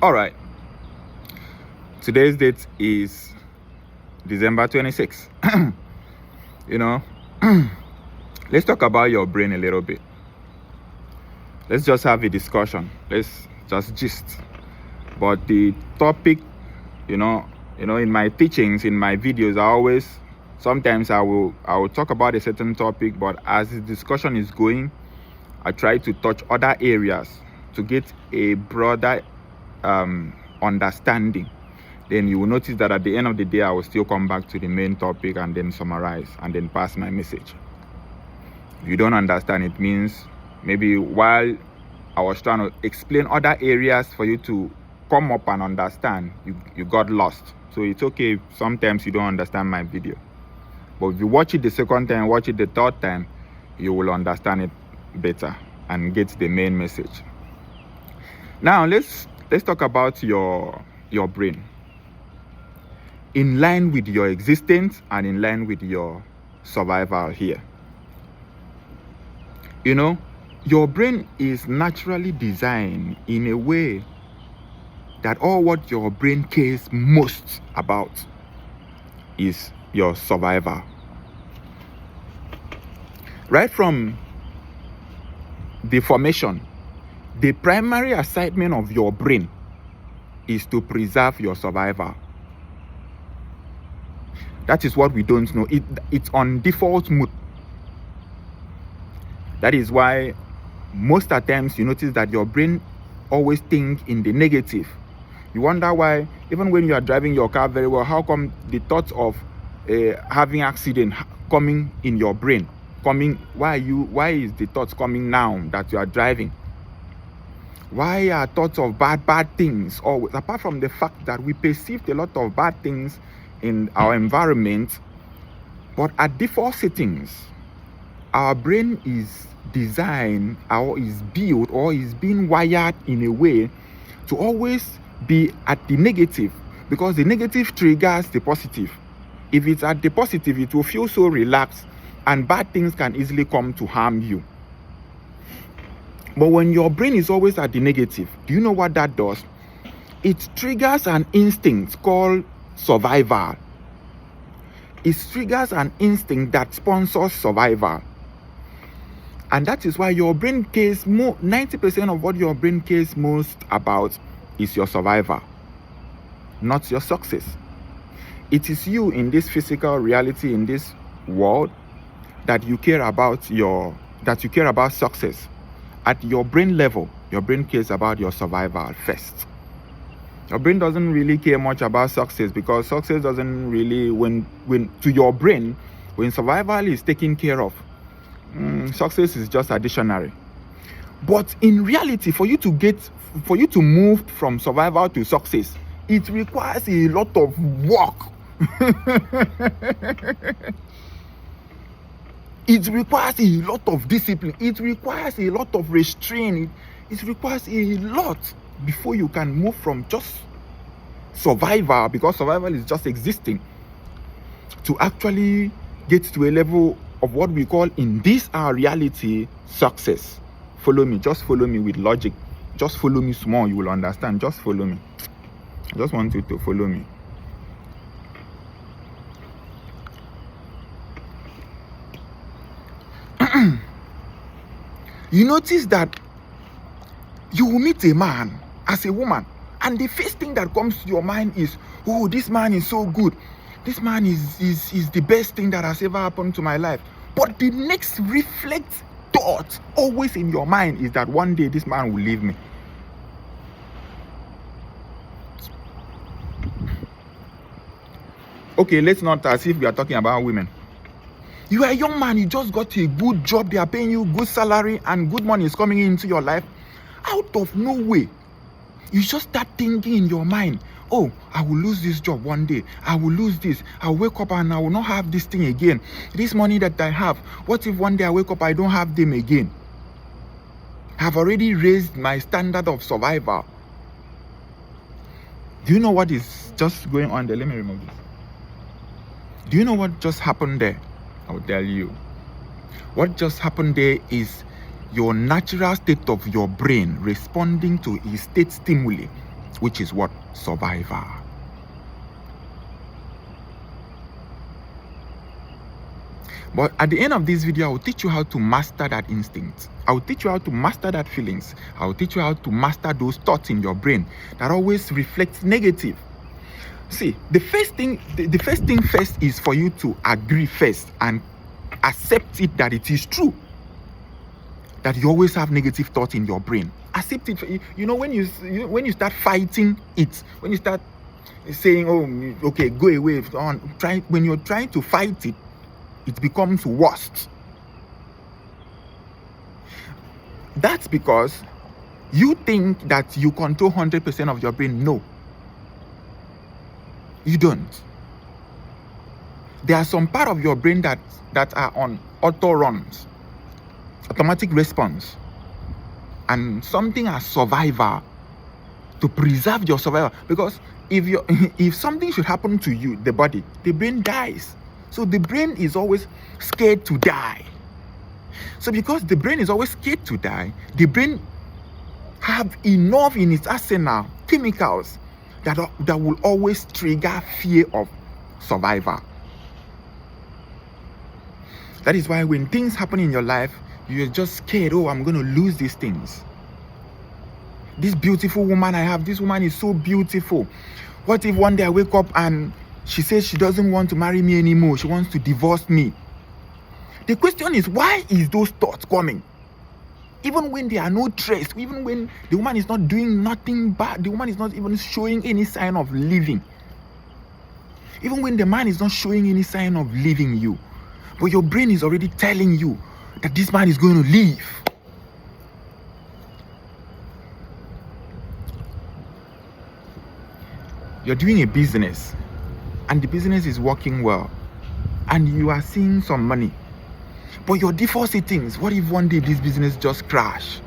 All right. Today's date is December 26th. You know, let's talk about your brain a little bit. Let's just have a discussion. Let's just gist. But the topic, in my teachings, in my videos, sometimes I will talk about a certain topic, but as the discussion is going, I try to touch other areas to get a broader understanding. Then you will notice that at the end of the day, I will still come back to the main topic and then summarize and then pass my message. If you don't understand, it means maybe while I was trying to explain other areas for you to come up and understand, you got lost. So it's okay if sometimes you don't understand my video. But if you watch it the second time, watch it the third time, you will understand it better and get the main message. Now let's talk about your brain. In line with your existence and in line with your survival here. Your brain is naturally designed in a way that all what your brain cares most about is your survival. Right from the formation, the primary assignment of your brain is to preserve your survival. That is what we don't know. It's on default mode. That is why most of the times you notice that your brain always thinks in the negative. You wonder why, even when you are driving your car very well, how come the thoughts of having accident coming in your brain? Why is the thoughts coming now that you are driving? Why are thoughts of bad things always? Apart from the fact that we perceived a lot of bad things in our environment, but at default settings, our brain is designed or is built or is being wired in a way to always be at the negative, because the negative triggers the positive. If it's at the positive, it will feel so relaxed and bad things can easily come to harm you. But when your brain is always at the negative, do you know what that does? It triggers an instinct called survival. It triggers an instinct that sponsors survival. And that is why your brain cares more, 90% of what your brain cares most about is your survival, not your success. It is you in this physical reality, in this world, that you care about success. At your brain level, your brain cares about your survival first. Your brain doesn't really care much about success, because success doesn't really, when to your brain, when survival is taken care of, success is just additional. But in reality, for you to move from survival to success, it requires a lot of work. It requires a lot of discipline. It requires a lot of restraint. It requires a lot before you can move from just survival, because survival is just existing, to actually get to a level of what we call in this our reality success. Follow me. Just follow me with logic. Just follow me small. You will understand. Just follow me. I just want you to follow me. You notice that you will meet a man as a woman, and the first thing that comes to your mind is, oh, this man is so good. This man is the best thing that has ever happened to my life. But the next reflect thought always in your mind is that one day this man will leave me. Okay, let's not as if we are talking about women. You are a young man, you just got a good job, they are paying you good salary and good money is coming into your life. Out of nowhere, you just start thinking in your mind, oh, I will lose this job one day. I will lose this. I'll wake up and I will not have this thing again. This money that I have, what if one day I wake up, I don't have them again? I've already raised my standard of survival. Do you know what is just going on there? Let me remove this. Do you know what just happened there? I'll tell you. What just happened there is your natural state of your brain responding to a state stimuli which is what? Survivor. But at the end of this video, I will teach you how to master that instinct. I will teach you how to master that feelings. I will teach you how to master those thoughts in your brain that always reflect negative. See, the first thing first is for you to agree first and accept it that it is true. That you always have negative thoughts in your brain. Accept it. You know, when you start fighting it, when you start saying, "Oh, okay, go away," when you're trying to fight it, it becomes worse. That's because you think that you control 100% of your brain. No, you don't. There are some part of your brain that are on auto runs, automatic response, and something as survivor, to preserve your survival. Because if something should happen to you, the brain dies. So the brain is always scared to die. So because the brain is always scared to die, the brain have enough in its arsenal chemicals that will always trigger fear of survival. That is why when things happen in your life, you're just scared. Oh, I'm going to lose these things. This beautiful woman I have, this woman is so beautiful. What if one day I wake up and she says she doesn't want to marry me anymore? She wants to divorce me. The question is, why is those thoughts coming? Even when there are no trace, even when the woman is not doing nothing bad, the woman is not even showing any sign of leaving. Even when the man is not showing any sign of leaving you, but your brain is already telling you that this man is going to leave. You're doing a business and the business is working well and you are seeing some money, but your default settings, what if one day this business just crash?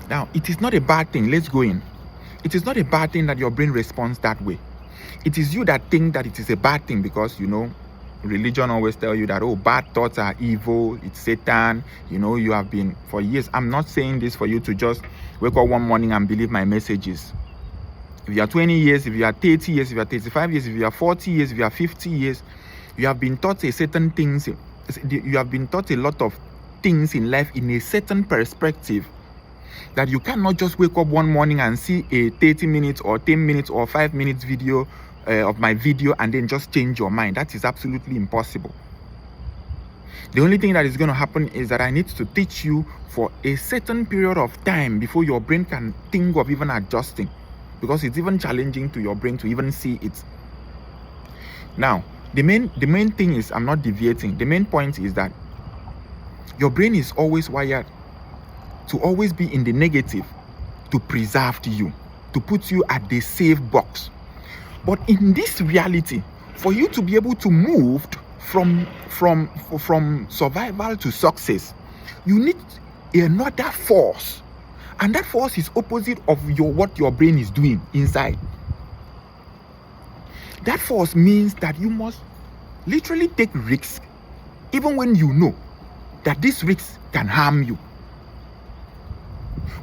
Now, it is not a bad thing. Let's go in. It is not a bad thing that your brain responds that way. It is you that think that it is a bad thing because, religion always tell you that, oh, bad thoughts are evil, it's Satan. You have been for years. I'm not saying this for you to just wake up one morning and believe my messages. If you are 20 years, if you are 30 years, if you are 35 years, if you are 40 years, if you are 50 years, you have been taught certain things. You have been taught a lot of things in life in a certain perspective, that you cannot just wake up one morning and see a 30 minutes or 10 minutes or 5 minutes video of my video and then just change your mind. That is absolutely impossible. The only thing that is going to happen is that I need to teach you for a certain period of time before your brain can think of even adjusting, because it's even challenging to your brain to even see it. Now, the main thing is, I'm not deviating. The main point is that your brain is always wired to always be in the negative, to preserve you, to put you at the safe box. But in this reality, for you to be able to move from survival to success, you need another force. And that force is opposite of what your brain is doing inside. That force means that you must literally take risks, even when you know that these risks can harm you.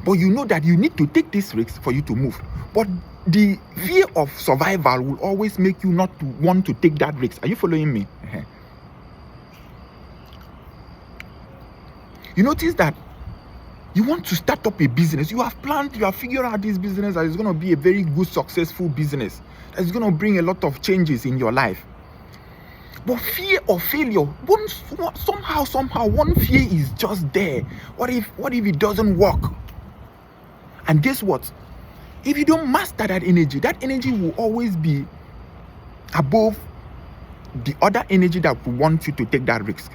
But you know that you need to take these risks for you to move. But the fear of survival will always make you not to want to take that risk. Are you following me? You notice that you want to start up a business. You have planned, you have figured out this business that is going to be a very good, successful business. That is going to bring a lot of changes in your life. But fear of failure, somehow, one fear is just there. What if it doesn't work? And guess what? If you don't master that energy will always be above the other energy that will want you to take that risk.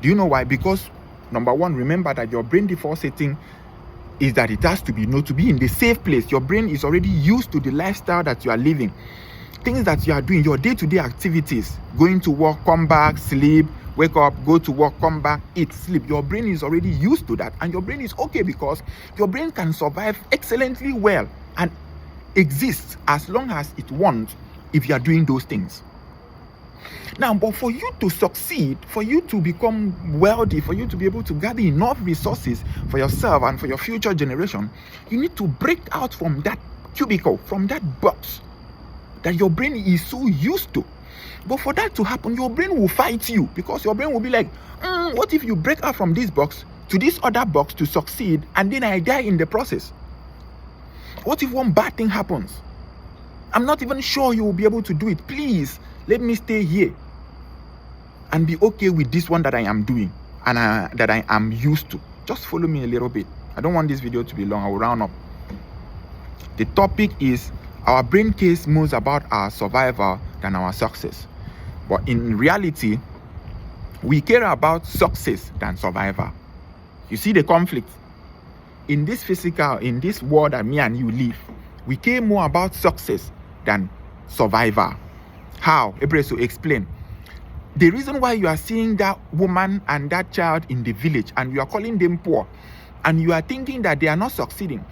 Do you know why? Because number one, remember that your brain default setting is that it has to be in the safe place. Your brain is already used to the lifestyle that you are living. Things that you are doing, your day-to-day activities, going to work, come back, sleep, wake up, go to work, come back, eat, sleep. Your brain is already used to that, and your brain is okay because your brain can survive excellently well and exist as long as it wants if you are doing those things. Now, but for you to succeed, for you to become wealthy, for you to be able to gather enough resources for yourself and for your future generation, you need to break out from that cubicle, from that box that your brain is so used to. But for that to happen, your brain will fight you, because your brain will be like, what if you break out from this box to this other box to succeed, and then I die in the process? What if one bad thing happens? I'm not even sure you will be able to do it. Please, let me stay here and be okay with this one that I am doing and that I am used to. Just follow me a little bit. I don't want this video to be long. I will round up. The topic is, our brain cares more about our survival than our success. But in reality, we care about success than survival. You see the conflict? In this physical, in this world that me and you live, we care more about success than survival. How? Ebreso, explain. The reason why you are seeing that woman and that child in the village and you are calling them poor, and you are thinking that they are not succeeding,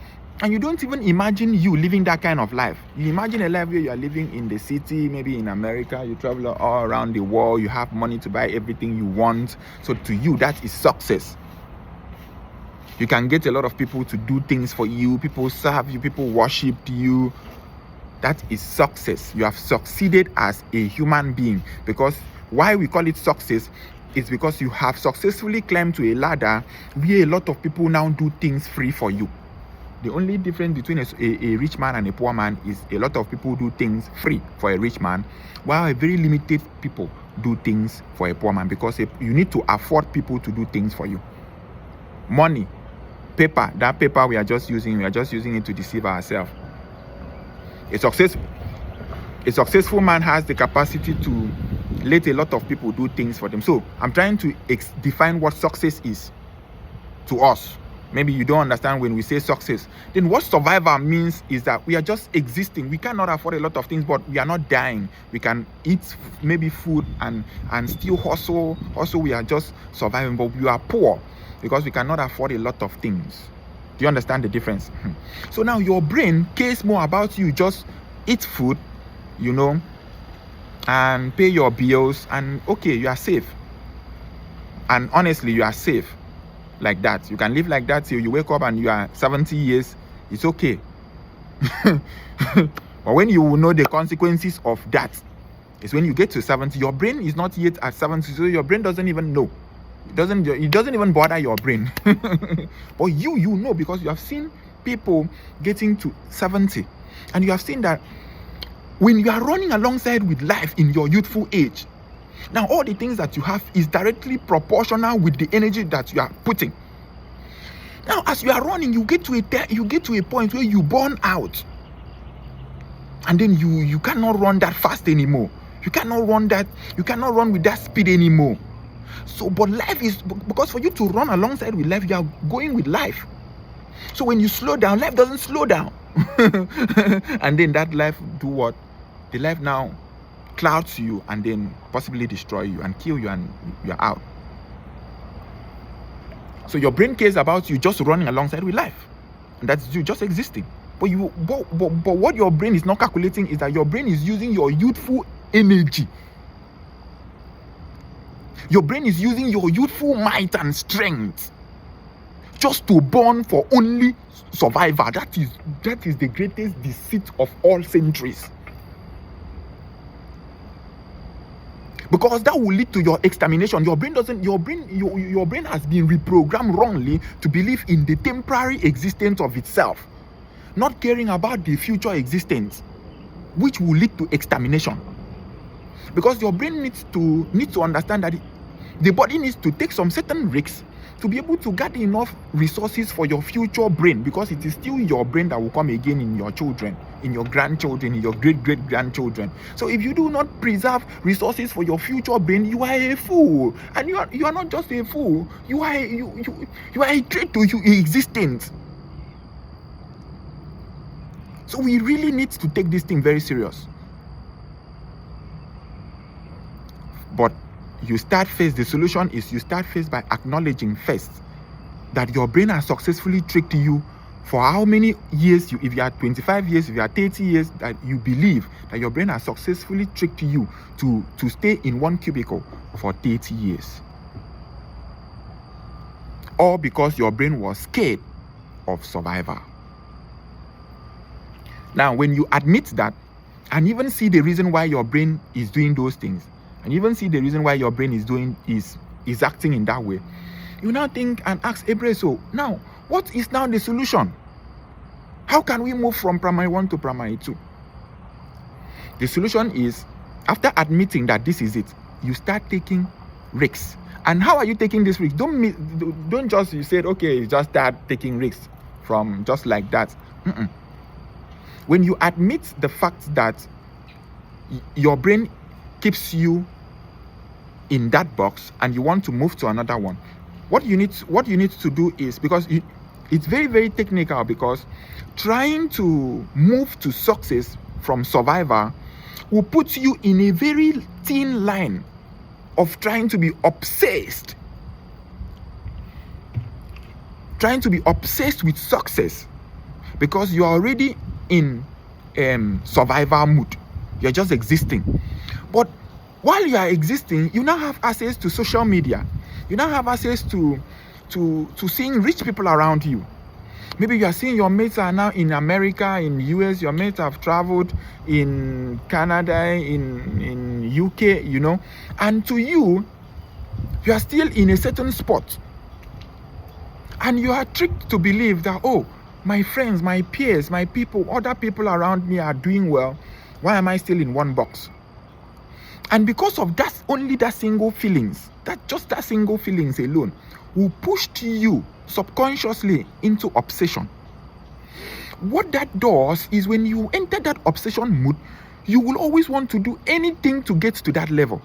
and you don't even imagine you living that kind of life. You imagine a life where you are living in the city, maybe in America, you travel all around the world, you have money to buy everything you want. So to you, that is success. You can get a lot of people to do things for you, people serve you, people worship you. That is success. You have succeeded as a human being. Because why we call it success is because you have successfully climbed to a ladder where a lot of people now do things free for you. The only difference between a rich man and a poor man is a lot of people do things free for a rich man, while a very limited people do things for a poor man, because you need to afford people to do things for you. Money, paper, that paper we are just using it to deceive ourselves. A successful man has the capacity to let a lot of people do things for them. So I'm trying to define what success is to us. Maybe you don't understand when we say success. Then what survival means is that we are just existing. We cannot afford a lot of things, but we are not dying. We can eat maybe food and still hustle. Also, we are just surviving, but we are poor because we cannot afford a lot of things. Do you understand the difference? So now your brain cares more about you just eat food, and pay your bills, and okay, you are safe. And honestly, you are safe. Like that, you can live like that till you wake up and you are 70 years. It's okay. But when you will know the consequences of that is when you get to 70. Your brain is not yet at 70, so your brain doesn't even know. It doesn't even bother your brain. But you know, because you have seen people getting to 70, and you have seen that when you are running alongside with life in your youthful age, now all the things that you have is directly proportional with the energy that you are putting. Now as you are running, you get to a point where you burn out, and then you cannot run that fast anymore. You cannot run with that speed anymore. So but life is, because for you to run alongside with life, you are going with life. So when you slow down, life doesn't slow down. And then that life do what? The life now clouds you and then possibly destroy you and kill you, and you're out. So your brain cares about you just running alongside with life, and that's you just existing. But what your brain is not calculating is that your brain is using your youthful energy. Your brain is using your youthful might and strength just to burn for only survival. That is the greatest deceit of all centuries. Because that will lead to your extermination. Your brain has been reprogrammed wrongly to believe in the temporary existence of itself, not caring about the future existence, which will lead to extermination. Because your brain needs to understand that the body needs to take some certain risks to be able to get enough resources for your future brain, because it is still your brain that will come again in your children, in your grandchildren, in your great-great-grandchildren. So if you do not preserve resources for your future brain, you are a fool. And you are not just a fool, you are a threat to your existence. So we really need to take this thing very serious. But the solution is you start first by acknowledging first that your brain has successfully tricked you for how many years if you are 25 years, if you are 30 years, that you believe that your brain has successfully tricked you to stay in one cubicle for 30 years. All because your brain was scared of survival. Now, when you admit that and even see the reason why your brain is doing those things, and even see the reason why your brain is acting in that way, you now think and ask, so now, what is now the solution? How can we move from primary 1 to primary 2? The solution is, after admitting that this is it, you start taking risks. And how are you taking this risk? Don't just, you said, okay, you just start taking risks from just like that. When you admit the fact that your brain keeps you in that box and you want to move to another one, what you need to do is, because it's very, very technical, because trying to move to success from survivor will put you in a very thin line of trying to be obsessed with success, because you're already in survival mood. You're just existing. But while you are existing, you now have access to social media. You now have access to seeing rich people around you. Maybe you are seeing your mates are now in America, in US, your mates have traveled in Canada, in UK, and to you are still in a certain spot. And you are tricked to believe that, oh, my friends, my peers, my people, other people around me are doing well. Why am I still in one box? And because of that, only that single feelings, that single feelings alone will push you subconsciously into obsession. What that does is, when you enter that obsession mood, you will always want to do anything to get to that level.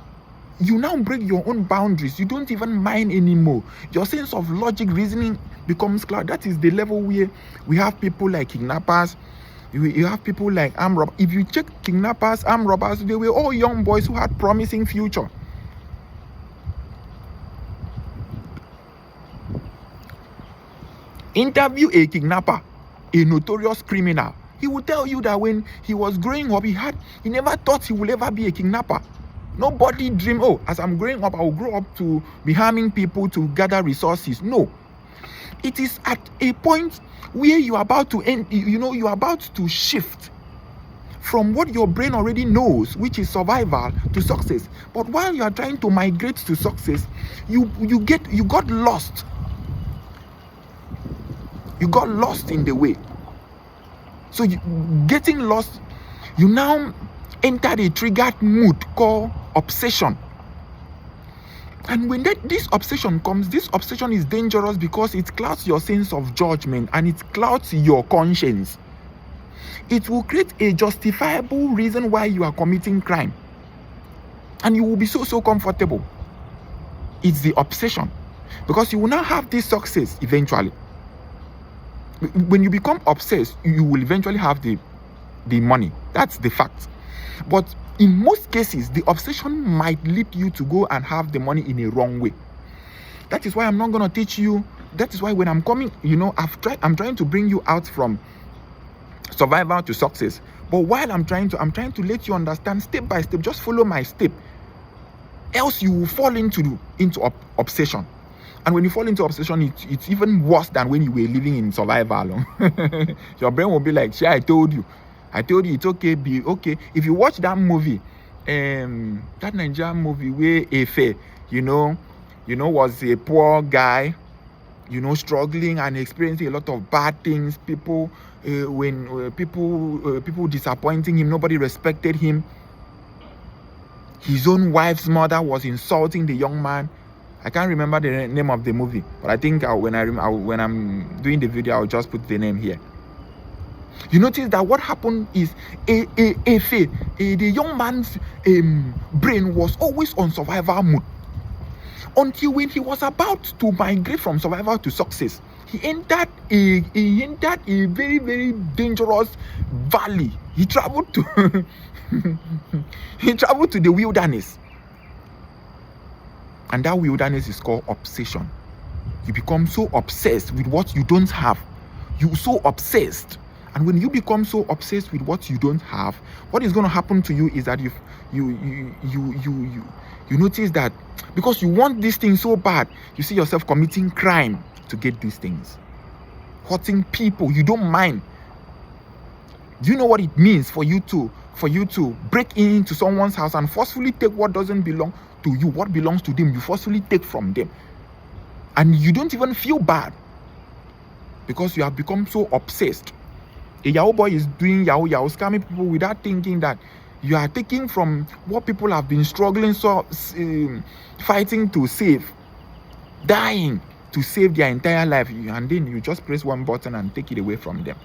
You now break your own boundaries. You don't even mind anymore. Your sense of logic, reasoning becomes clear. That is the level where we have people like kidnappers. You have people like armed robbers. If you check kidnappers, armed robbers, they were all young boys who had promising future. Interview a kidnapper, a notorious criminal. He will tell you that when he was growing up, he never thought he would ever be a kidnapper. Nobody dreamed, oh, as I'm growing up, I will grow up to be harming people to gather resources. No. It is at a point where you are about to end, you are about to shift from what your brain already knows, which is survival, to success. But while you are trying to migrate to success, you got lost. You got lost in the way. So getting lost, you now enter a triggered mood called obsession. And when this obsession comes, this obsession is dangerous because it clouds your sense of judgment and it clouds your conscience. It will create a justifiable reason why you are committing crime. And you will be so comfortable. It's the obsession. Because you will now have this success eventually. When you become obsessed, you will eventually have the money. That's the fact. But in most cases, the obsession might lead you to go and have the money in a wrong way. That is why I'm not going to teach you. That is why when I'm coming, I'm trying to bring you out from survival to success. But while I'm trying to let you understand step by step, just follow my step. Else you will fall into obsession. And when you fall into obsession, it's even worse than when you were living in survival. Your brain will be like, "Shey, I told you it's okay, be okay." If you watch that movie, that Nigerian movie where Efe, was a poor guy, struggling and experiencing a lot of bad things. People disappointing him, nobody respected him. His own wife's mother was insulting the young man. I can't remember the name of the movie, but I think when I'm doing the video, I'll just put the name here. You notice that what happened is the young man's brain was always on survival mode until when he was about to migrate from survival to success, he entered a very, very dangerous valley. He traveled to the wilderness. And that wilderness is called obsession. You become so obsessed with what you don't have. You so obsessed. And when you become so obsessed with what you don't have, what is going to happen to you is that you notice that because you want this thing so bad, you see yourself committing crime to get these things, hurting people. You don't mind. Do you know what it means for you to break into someone's house and forcefully take what doesn't belong to you, what belongs to them? You forcefully take from them, and you don't even feel bad because you have become so obsessed. A Yahoo boy is doing Yahoo, scamming people without thinking that you are taking from what people have been struggling, fighting to save, dying to save their entire life, and then you just press one button and take it away from them.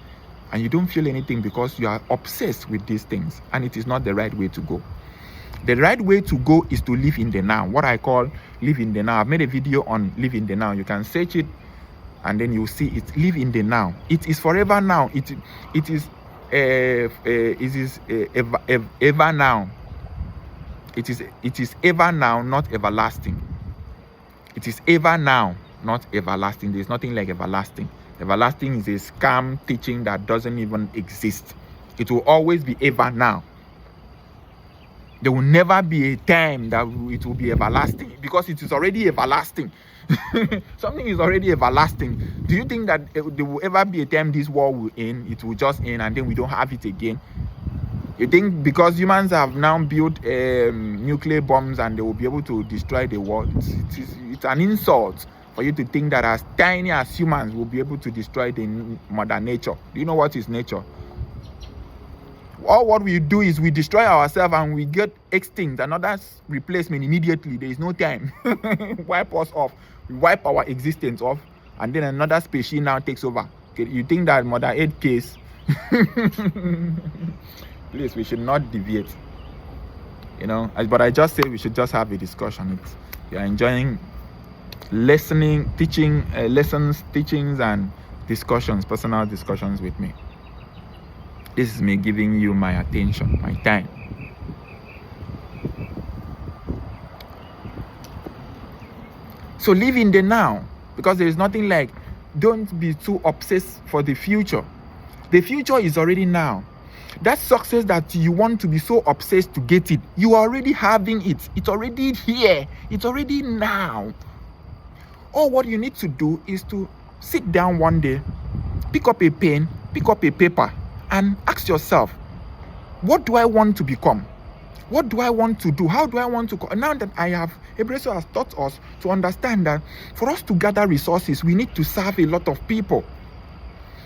And you don't feel anything because you are obsessed with these things, and it is not the right way to go. The right way to go is to live in the now, what I call live in the now. I've made a video on live in the now. You can search it and then you'll see it. Live in the now. It is forever now. It is ever now. It is ever now, not everlasting. It is ever now, not everlasting. There's nothing like everlasting. Everlasting is a scam teaching that doesn't even exist. It will always be ever now. There will never be a time that it will be everlasting, because it is already everlasting. Something is already everlasting. Do you think that there will ever be a time this war will end? It will just end and then we don't have it again? You think because humans have now built nuclear bombs and they will be able to destroy the world? It's an insult for you to think that as tiny as humans will be able to destroy the mother nature. Do you know what is nature? All what we do is we destroy ourselves and we get extinct. Another replacement immediately. There is no time. Wipe us off. We wipe our existence off, and then another species now takes over. Okay, you think that Mother Earth case? Please, we should not deviate. But I just say we should just have a discussion. You are enjoying listening, teaching, lessons, teachings, and discussions, personal discussions with me. This is me giving you my attention, my time. So live in the now, because there is nothing like, don't be too obsessed for the future. The future is already now. That success that you want to be so obsessed to get it, you are already having it. It's already here. It's already now. All what you need to do is to sit down one day, pick up a pen, pick up a paper, and ask yourself, what do I want to become? What do I want to do? How do I want to? Now that Ebreso has taught us to understand that for us to gather resources, we need to serve a lot of people.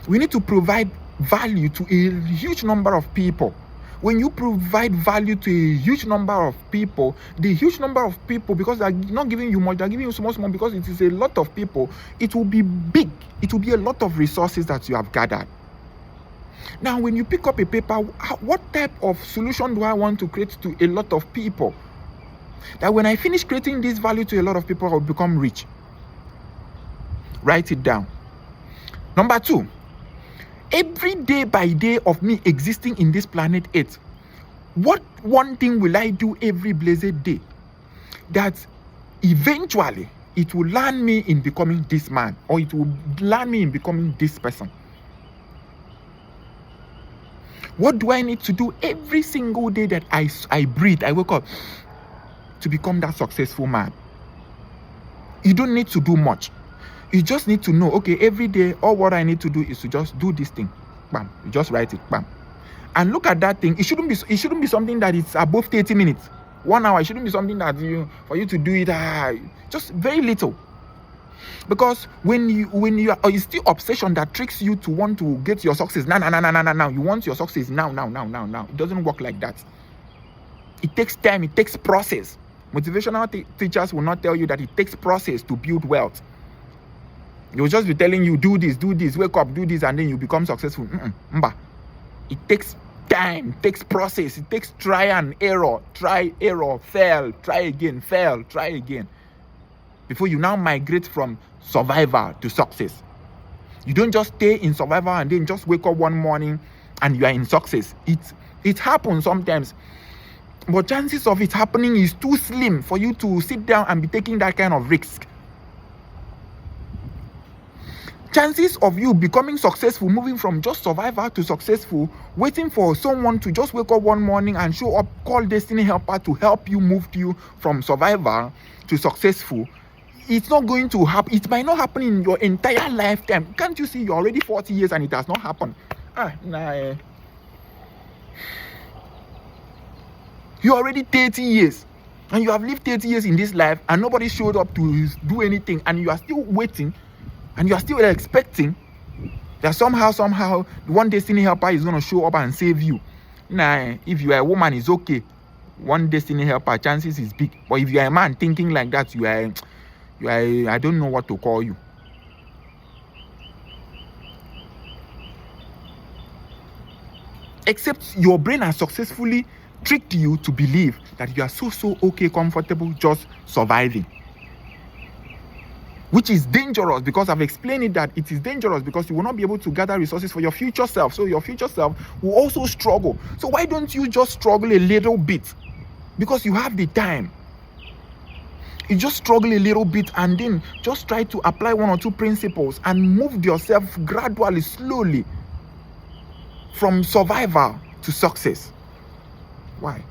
We need to provide value to a huge number of people. When you provide value to a huge number of people, the huge number of people, because they're not giving you much, they're giving you small, because it is a lot of people, it will be big. It will be a lot of resources that you have gathered. Now, when you pick up a paper, what type of solution do I want to create to a lot of people? That when I finish creating this value to a lot of people, I will become rich. Write it down. Number 2, every day by day of me existing in this planet Earth, what one thing will I do every blessed day that eventually it will land me in becoming this man, or it will land me in becoming this person? What do I need to do every single day that I breathe, I wake up, to become that successful man? You don't need to do much. You just need to know, okay, every day, all what I need to do is to just do this thing. Bam. You just write it. Bam. And look at that thing. It shouldn't be something that is above 30 minutes. 1 hour. It shouldn't be something that for you to do it, just very little. Because when you are, it's still obsession that tricks you to want to get your success now. You want your success now. It doesn't work like that. It takes time. It takes process. Motivational teachers will not tell you that it takes process to build wealth. They will just be telling you, do this, wake up, do this, and then you become successful. It takes time, it takes process, it takes try and error, fail, try again, fail, try again, before you now migrate from survival to success. You don't just stay in survival and then just wake up one morning and you are in success. It happens sometimes, but chances of it happening is too slim for you to sit down and be taking that kind of risk. Chances of you becoming successful, moving from just survivor to successful, waiting for someone to just wake up one morning and show up, call destiny helper to help you move you from survivor to successful, it's not going to happen. It might not happen in your entire lifetime. Can't you see you're already 40 years and it has not happened? You're already 30 years and you have lived 30 years in this life and nobody showed up to do anything, and you are still waiting and you are still expecting that somehow one destiny helper is going to show up and save you. If you are a woman, it's okay. One destiny helper, chances is big. But if you are a man thinking like that, you are I don't know what to call you. Except your brain has successfully tricked you to believe that you are so okay, comfortable, just surviving. Which is dangerous, because I've explained it that it is dangerous because you will not be able to gather resources for your future self. So your future self will also struggle. So why don't you just struggle a little bit? Because you have the time. You just struggle a little bit and then just try to apply one or two principles and move yourself gradually, slowly from survivor to success. Why?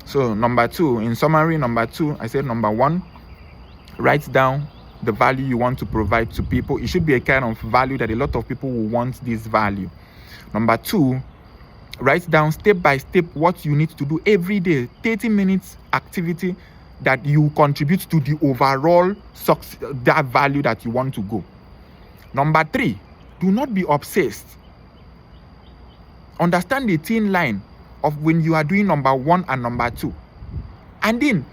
So number two, in summary, I said number one, write down the value you want to provide to people. It should be a kind of value that a lot of people will want this value. Number two, write down step by step what you need to do every day, 30 minutes activity that you contribute to the overall success, that value that you want to go. Number three, do not be obsessed. Understand the thin line of when you are doing number one and number two. And then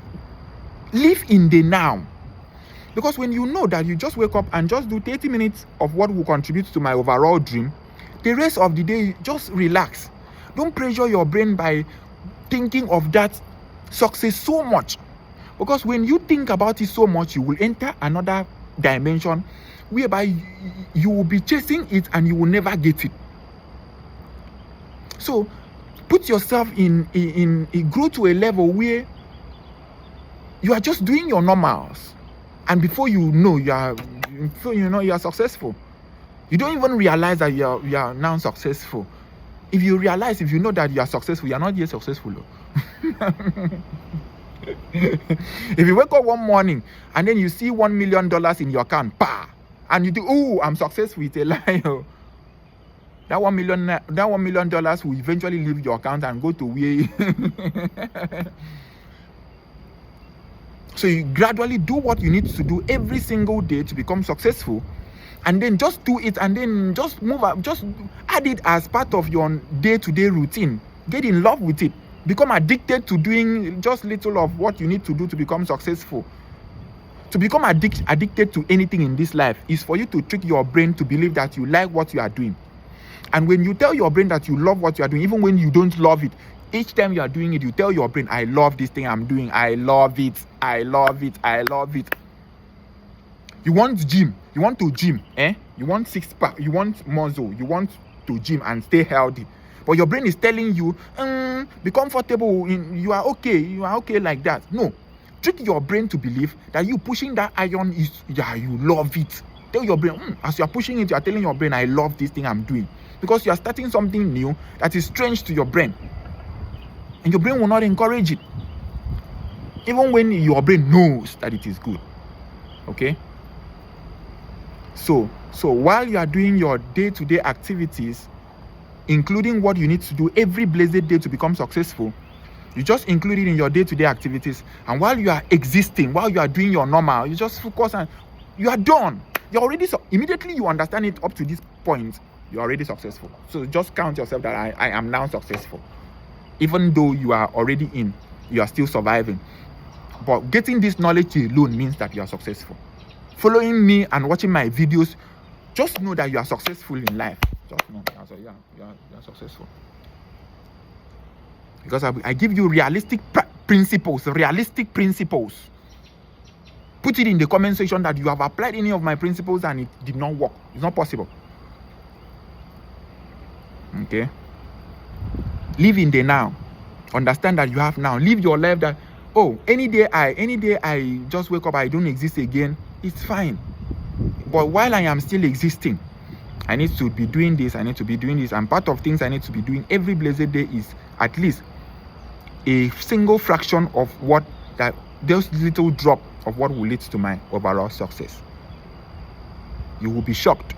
live in the now. Because when you know that you just wake up and just do 30 minutes of what will contribute to my overall dream, the rest of the day, just relax. Don't pressure your brain by thinking of that success so much. Because when you think about it so much, you will enter another dimension whereby you will be chasing it and you will never get it. So put yourself grow to a level where you are just doing your normals, and before you know you are successful. You don't even realize that you are now successful. If you know that you are successful, you are not yet successful. If you wake up one morning and then you see $1 million in your account, and you think, oh, I'm successful, it's a lie. That $1 million will eventually leave your account and go to where. So you gradually do what you need to do every single day to become successful, and then just do it, and then just move up, just add it as part of your day-to-day routine. Get in love with it. Become addicted to doing just little of what you need to do to become successful. To become addicted to anything in this life is for you to trick your brain to believe that you like what you are doing. And when you tell your brain that you love what you are doing, even when you don't love it, each time you are doing it, you tell your brain, I love this thing I'm doing. I love it. I love it. I love it. You want gym. You want to gym. You want six pack. You want muscle. You want to gym and stay healthy. But your brain is telling you, be comfortable. You are okay. You are okay like that. No. Trick your brain to believe that you pushing that iron you love it. Tell your brain, as you are pushing it, you are telling your brain, I love this thing I'm doing. Because you are starting something new that is strange to your brain. And your brain will not encourage it. Even when your brain knows that it is good. Okay? So while you are doing your day-to-day activities, including what you need to do every blessed day to become successful, you just include it in your day-to-day activities. And while you are existing, while you are doing your normal, you just focus and you are done. You're already immediately you understand it up to this point, you're already successful. So just count yourself that I am now successful. Even though you are already you are still surviving. But getting this knowledge alone means that you are successful. Following me and watching my videos, just know that you are successful in life. Just know you are successful. Because I give you realistic principles. Put it in the comment section that you have applied any of my principles and it did not work. It's not possible. Okay? Live in the now. Understand that you have now. Live your life that Oh, any day I just wake up, I don't exist again, it's fine. But while I am still existing, I need to be doing this, I need to be doing this, and part of things I need to be doing every blessed day is at least a single fraction of what that those little drop of what will lead to my overall success. You will be shocked.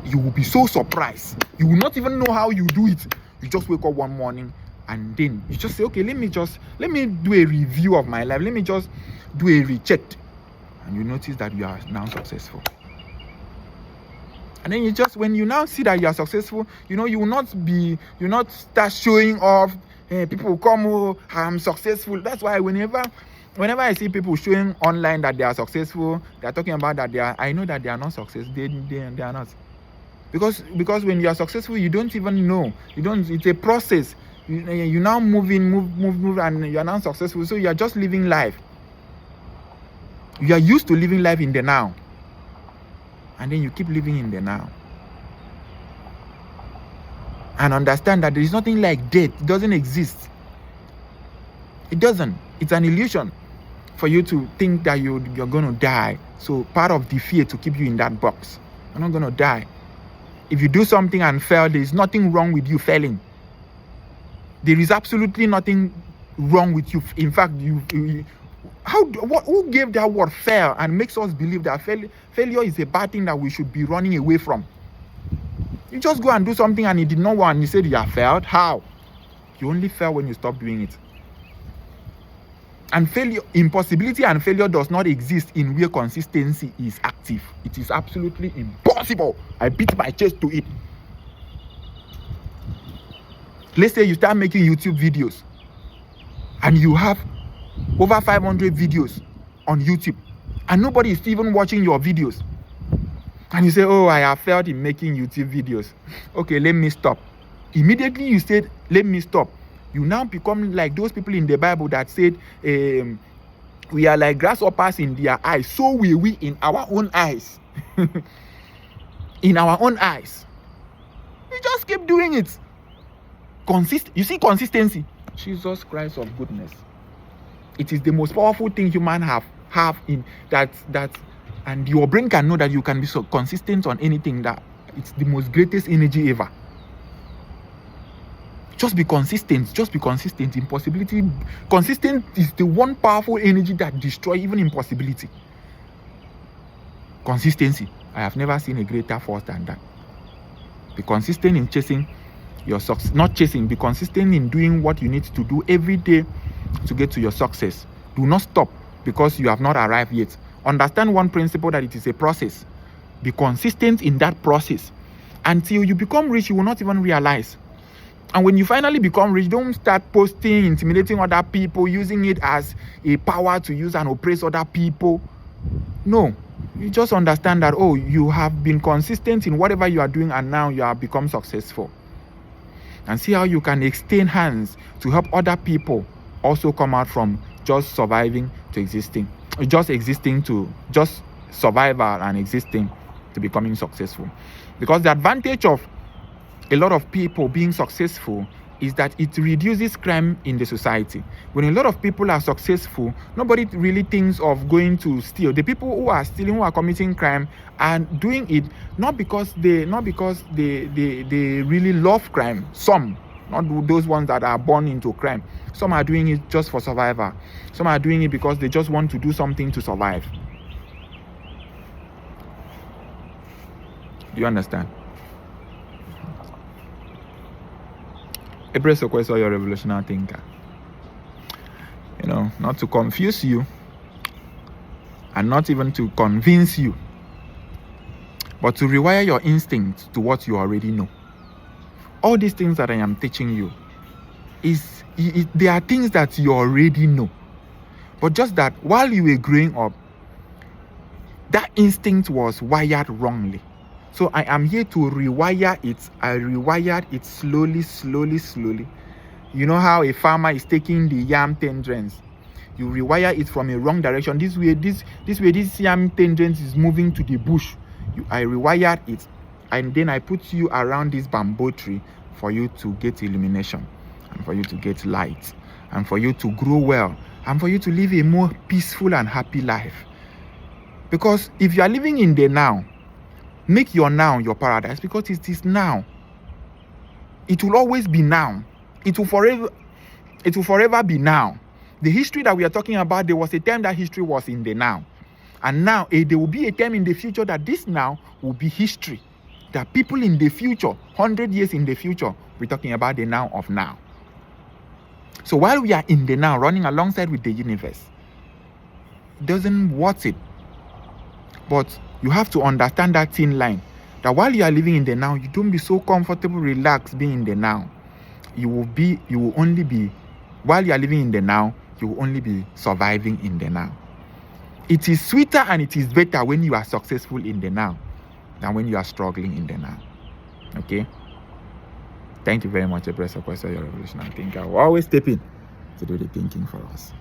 You will be so surprised. You will not even know how you do it. You just wake up one morning and then you just say, okay, let me do a review of my life. Let me just do a recheck. And you notice that you are now successful. And then when you now see that you are successful, you will not start showing off. People will come, oh, I'm successful. That's why whenever I see people showing online that they are successful, they are talking about that I know that they are not successful. They are not. Because when you are successful, you don't even know. It's a process. You now move, and you are now successful. So you are just living life. You are used to living life in the now. And then you keep living in the now. And understand that there is nothing like death. It doesn't exist. It doesn't. It's an illusion for you to think that you're going to die. So part of the fear to keep you in that box. You're not going to die. If you do something and fail, there is nothing wrong with you failing. There is absolutely nothing wrong with you. In fact, who gave that word fail and makes us believe that failure is a bad thing that we should be running away from? You just go and do something and it did not work and you said you have failed. How? You only fail when you stop doing it. And impossibility and failure does not exist in where consistency is active. It is absolutely impossible. I beat my chest to it. Let's say you start making YouTube videos and you have over 500 videos on YouTube and nobody is even watching your videos. And you say, oh, I have failed in making YouTube videos. Okay, let me stop. Immediately you said, let me stop. You now become like those people in the Bible that said, we are like grasshoppers in their eyes. So will we in our own eyes. In our own eyes. You just keep doing it. You see consistency. Jesus Christ of goodness. It is the most powerful thing human have in that, and your brain can know that you can be so consistent on anything, that it's the most greatest energy ever. Just be consistent. Just be consistent. Impossibility. Consistent is the one powerful energy that destroys even impossibility. Consistency. I have never seen a greater force than that. Be consistent in chasing your success. Not chasing. Be consistent in doing what you need to do every day to get to your success. Do not stop because you have not arrived yet. Understand one principle, that it is a process. Be consistent in that process. Until you become rich, you will not even realize. And when you finally become rich, don't start posting, intimidating other people, using it as a power to use and oppress other people. No. You just understand that, oh, you have been consistent in whatever you are doing and now you have become successful. And see how you can extend hands to help other people also come out from just surviving to existing. Just survival and existing to becoming successful. Because the advantage of a lot of people being successful is that it reduces crime in the society. When a lot of people are successful, nobody really thinks of going to steal. The people who are stealing, who are committing crime, and doing it not because they really love crime. Some, not those ones that are born into crime. Some are doing it just for survival. Some are doing it because they just want to do something to survive. Do you understand? Abraham Sokweso, your revolutionary thinker. Not to confuse you and not even to convince you, but to rewire your instinct to what you already know. All these things that I am teaching you, they are things that you already know. But just that while you were growing up, that instinct was wired wrongly. So I am here to rewire it. I rewired it slowly. You know how a farmer is taking the yam tendrils. You rewire it from a wrong direction. This way, this yam tendrils is moving to the bush. I rewired it, and then I put you around this bamboo tree for you to get illumination, and for you to get light, and for you to grow well. and for you to live a more peaceful and happy life. Because if you are living in the now, make your now your paradise, because it is now. It will always be now. It will forever be now. The history that we are talking about, there was a time that history was in the now. And now there will be a time in the future that this now will be history. That people in the future, 100 years in the future, we're talking about the now of now. So while we are in the now, running alongside with the universe, it doesn't worth it. But you have to understand that thin line. That while you are living in the now, you don't be so comfortable, relaxed being in the now. While you are living in the now, you will only be surviving in the now. It is sweeter and it is better when you are successful in the now than when you are struggling in the now. Okay? Thank you very much, Ebresa Kwesa, your revolutionary thinker. We'll always step in to do the thinking for us.